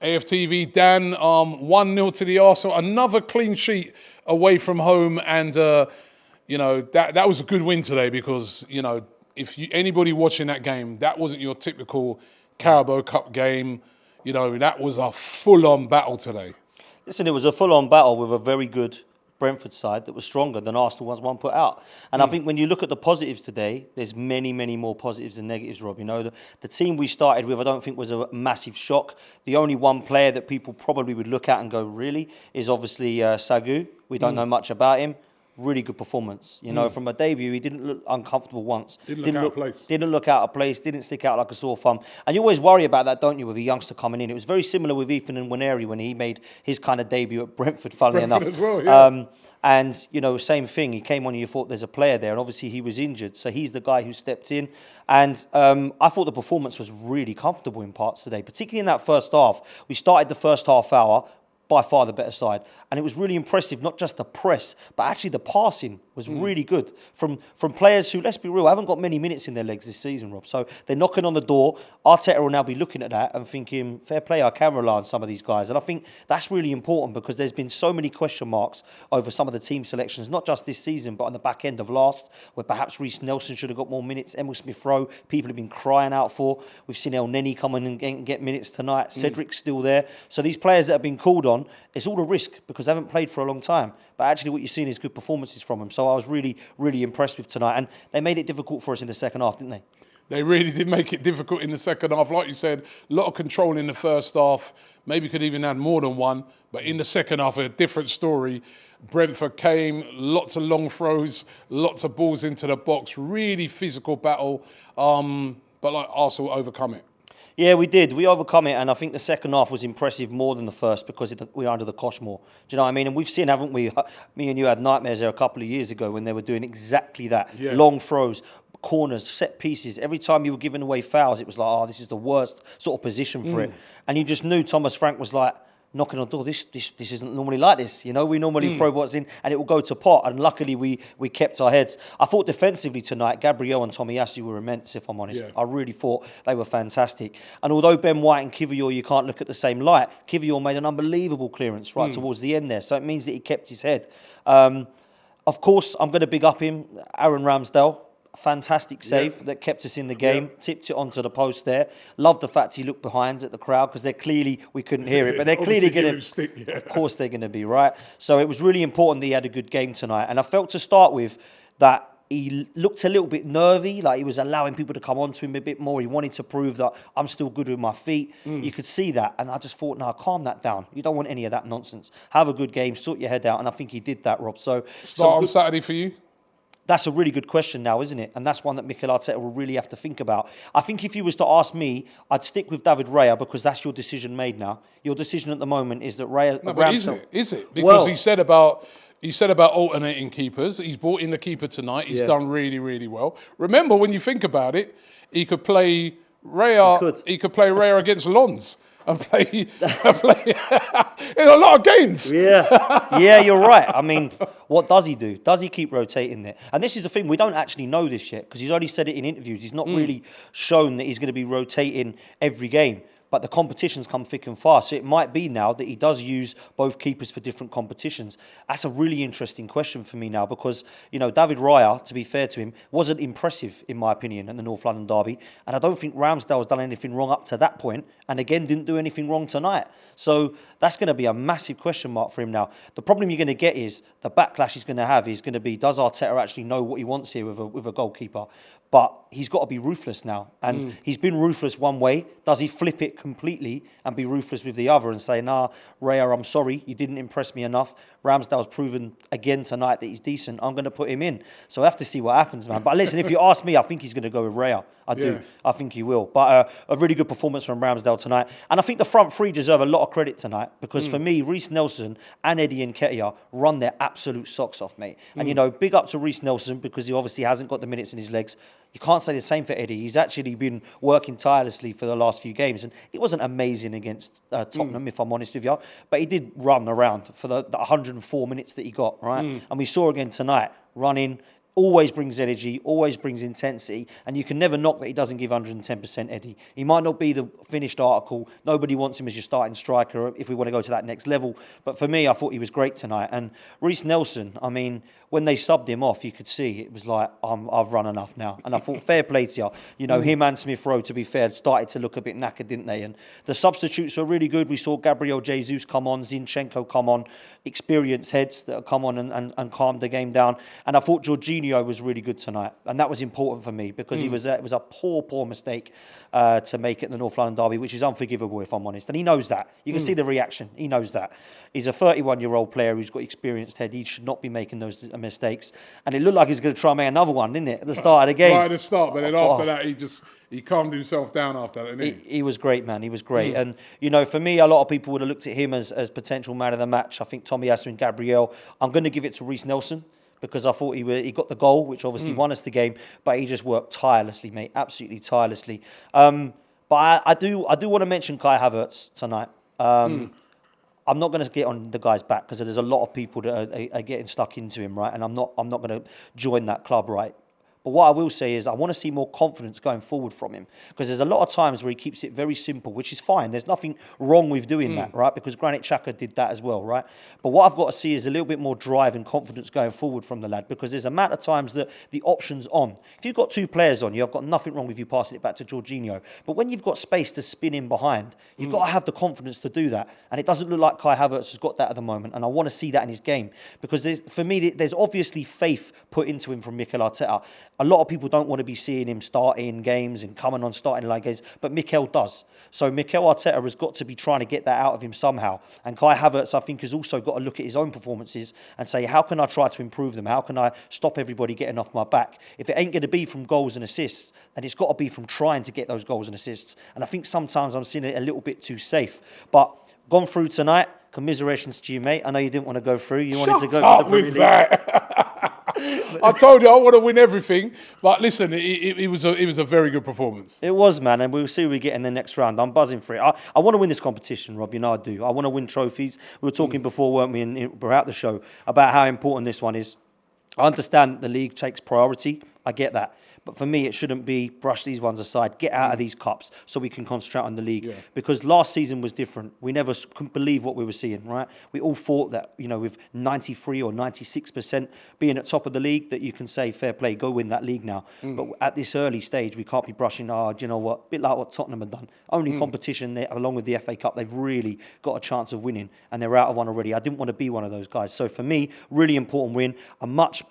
AFTV, Dan, 1-0 to the Arsenal. Another clean sheet away from home. And, you know, that was a good win today because, you know, if anybody watching that game, that wasn't your typical Carabao Cup game. You know, that was a full-on battle today. Listen, it was a full-on battle with a very good Brentford side that was stronger than Arsenal was one put out. And I think when you look at the positives today, there's many, many more positives than negatives, Rob. You know, the team we started with, I don't think was a massive shock. The only one player that people probably would look at and go, really, is obviously Sagu. We don't know much about him. Really good performance. You know, from a debut, he didn't look uncomfortable once. Didn't look out of place. Didn't look out of place. Didn't stick out like a sore thumb. And you always worry about that, don't you, with a youngster coming in. It was very similar with Ethan Nwaneri when he made his kind of debut at Brentford, funnily enough. As well, yeah. And, you know, same thing. He came on and you thought there's a player there. And obviously he was injured. So he's the guy who stepped in. And I thought the performance was really comfortable in parts today, particularly in that first half. We started the first half hour, by far the better side. And it was really impressive, not just the press, but actually the passing was really good from players who, let's be real, haven't got many minutes in their legs this season, Rob. So they're knocking on the door. Arteta will now be looking at that and thinking, fair play, I can rely on some of these guys. And I think that's really important because there's been so many question marks over some of the team selections, not just this season, but on the back end of last, where perhaps Reece Nelson should have got more minutes. Emil Smith-Rowe, people have been crying out for. We've seen El Neni come in and get minutes tonight. Cedric's still there. So these players that have been called on, it's all a risk because they haven't played for a long time. But actually what you're seeing is good performances from them. So I was really, really impressed with tonight. And they made it difficult for us in the second half, didn't they? They really did make it difficult in the second half. Like you said, a lot of control in the first half. Maybe could even add more than one. But in the second half, a different story. Brentford came, lots of long throws, lots of balls into the box. Really physical battle. But like Arsenal overcome it. Yeah, we did. We overcome it, and I think the second half was impressive more than the first because we were under the cosh more. Do you know what I mean? And we've seen, haven't we? Me and you had nightmares there a couple of years ago when they were doing exactly that. Yeah. Long throws, corners, set pieces. Every time you were giving away fouls, it was like, oh, this is the worst sort of position for it. And you just knew Thomas Frank was like, knocking on the door, this isn't normally like this. You know, we normally throw what's in and it will go to pot. And luckily we kept our heads. I thought defensively tonight, Gabriel and Tomiyasu were immense, if I'm honest. Yeah. I really thought they were fantastic. And although Ben White and Kiwior, you can't look at the same light, Kiwior made an unbelievable clearance right towards the end there. So it means that he kept his head. Of course, I'm going to big up him, Aaron Ramsdale. Fantastic save that kept us in the game, tipped it onto the post there. Love the fact he looked behind at the crowd because they're clearly, we couldn't hear it, but they're clearly going to, of course they're going to be, right? So it was really important that he had a good game tonight. And I felt to start with that he looked a little bit nervy, like he was allowing people to come onto him a bit more. He wanted to prove that I'm still good with my feet. You could see that. And I just thought, no, calm that down. You don't want any of that nonsense. Have a good game, sort your head out. And I think he did that, Rob. So start on Saturday for you? That's a really good question now, isn't it? And that's one that Mikel Arteta will really have to think about. I think if you was to ask me, I'd stick with David Raya because that's your decision made now. Your decision at the moment is that Raya... No, but is it? Because he said about alternating keepers. He's brought in the keeper tonight. He's done really, really well. Remember, when you think about it, he could play Raya. He could play Raya against Lons. And play in a lot of games. Yeah, you're right. I mean, what does he do? Does he keep rotating there? And this is the thing, we don't actually know this yet because he's only said it in interviews. He's not really shown that he's going to be rotating every game. But the competitions come thick and fast. So it might be now that he does use both keepers for different competitions. That's a really interesting question for me now because, you know, David Raya, to be fair to him, wasn't impressive, in my opinion, in the North London derby. And I don't think Ramsdale has done anything wrong up to that point. And again, didn't do anything wrong tonight. So that's going to be a massive question mark for him now. The problem you're going to get is the backlash he's going to have is going to be, does Arteta actually know what he wants here with a goalkeeper? But he's got to be ruthless now. And he's been ruthless one way. Does he flip it completely and be ruthless with the other and say, nah, Raya, I'm sorry, you didn't impress me enough. Ramsdale's proven again tonight that he's decent. I'm going to put him in. So I have to see what happens, man. But listen, if you ask me, I think he's going to go with Raya. I do. I think he will. But a really good performance from Ramsdale tonight. And I think the front three deserve a lot of credit tonight because for me, Reece Nelson and Eddie Nketiah run their absolute socks off, mate. And, you know, big up to Reece Nelson because he obviously hasn't got the minutes in his legs. You can't say the same for Eddie. He's actually been working tirelessly for the last few games. And he wasn't amazing against Tottenham, if I'm honest with you. But he did run around for the 104 minutes that he got, right? And we saw again tonight, running, always brings energy, always brings intensity, and you can never knock that he doesn't give 110%, Eddie. He might not be the finished article. Nobody wants him as your starting striker if we want to go to that next level. But for me, I thought he was great tonight. And Reece Nelson, I mean, when they subbed him off, you could see it was like, I've run enough now. And I thought, fair play to you. You know, him and Smith Rowe, to be fair, started to look a bit knackered, didn't they? And the substitutes were really good. We saw Gabriel Jesus come on, Zinchenko come on, experienced heads that have come on and calmed the game down. And I thought Jorginho was really good tonight. And that was important for me because it was a poor mistake to make it in the North London derby, which is unforgivable, if I'm honest. And he knows that. You can see the reaction. He knows that. He's a 31-year-old player who's got experienced head. He should not be making those mistakes. And it looked like he was going to try and make another one, didn't it, at the start of the game? Right at the start, but then after that, he calmed himself down after that, didn't he? He was great, man. He was great. And, you know, for me, a lot of people would have looked at him as potential man of the match. I think Tommy Asu and Gabriel. I'm going to give it to Reece Nelson because I thought he got the goal, which obviously won us the game, but he just worked tirelessly, mate, absolutely tirelessly. But I do want to mention Kai Havertz tonight. I'm not going to get on the guy's back because there's a lot of people that are getting stuck into him, right? And I'm not going to join that club, right? But what I will say is I want to see more confidence going forward from him because there's a lot of times where he keeps it very simple, which is fine. There's nothing wrong with doing that, right? Because Granit Xhaka did that as well, right? But what I've got to see is a little bit more drive and confidence going forward from the lad because there's a amount of times that the option's on. If you've got two players on you, I've got nothing wrong with you passing it back to Jorginho. But when you've got space to spin in behind, you've got to have the confidence to do that. And it doesn't look like Kai Havertz has got that at the moment. And I want to see that in his game because for me, there's obviously faith put into him from Mikel Arteta. A lot of people don't want to be seeing him starting games and coming on starting line games, but Mikel does. So Mikel Arteta has got to be trying to get that out of him somehow. And Kai Havertz, I think, has also got to look at his own performances and say, how can I try to improve them? How can I stop everybody getting off my back? If it ain't going to be from goals and assists, then it's got to be from trying to get those goals and assists. And I think sometimes I'm seeing it a little bit too safe. But gone through tonight, commiserations to you, mate. I know you didn't want to go through. You wanted to go for the Premier League. That. I told you I want to win everything, but listen, it was a very good performance. It was, man, and we'll see who we get in the next round. I'm buzzing for it. I want to win this competition, Rob. You know I do. I want to win trophies. We were talking before, weren't we, throughout the show, about how important this one is. I understand the league takes priority. I get that. But for me, it shouldn't be brush these ones aside, get out of these cups so we can concentrate on the league. Yeah. Because last season was different. We never couldn't believe what we were seeing, right? We all thought that, you know, with 93 or 96% being at top of the league, that you can say, fair play, go win that league now. But at this early stage, we can't be brushing, do you know what? A bit like what Tottenham have done. Only competition there, along with the FA Cup, they've really got a chance of winning, and they're out of one already. I didn't want to be one of those guys. So for me, really important win, a much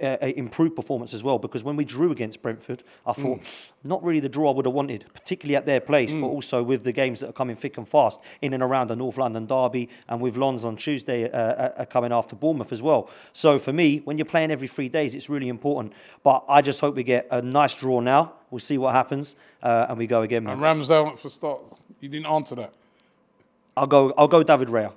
improved performance as well, because when we drew against Brentford, I thought, not really the draw I would have wanted, particularly at their place, but also with the games that are coming thick and fast in and around the North London derby, and with Lons on Tuesday coming after Bournemouth as well. So for me, when you're playing every 3 days, it's really important. But I just hope we get a nice draw now. We'll see what happens, and we go again, man. And Ramsdale for start. You didn't answer that. I'll go David Raya.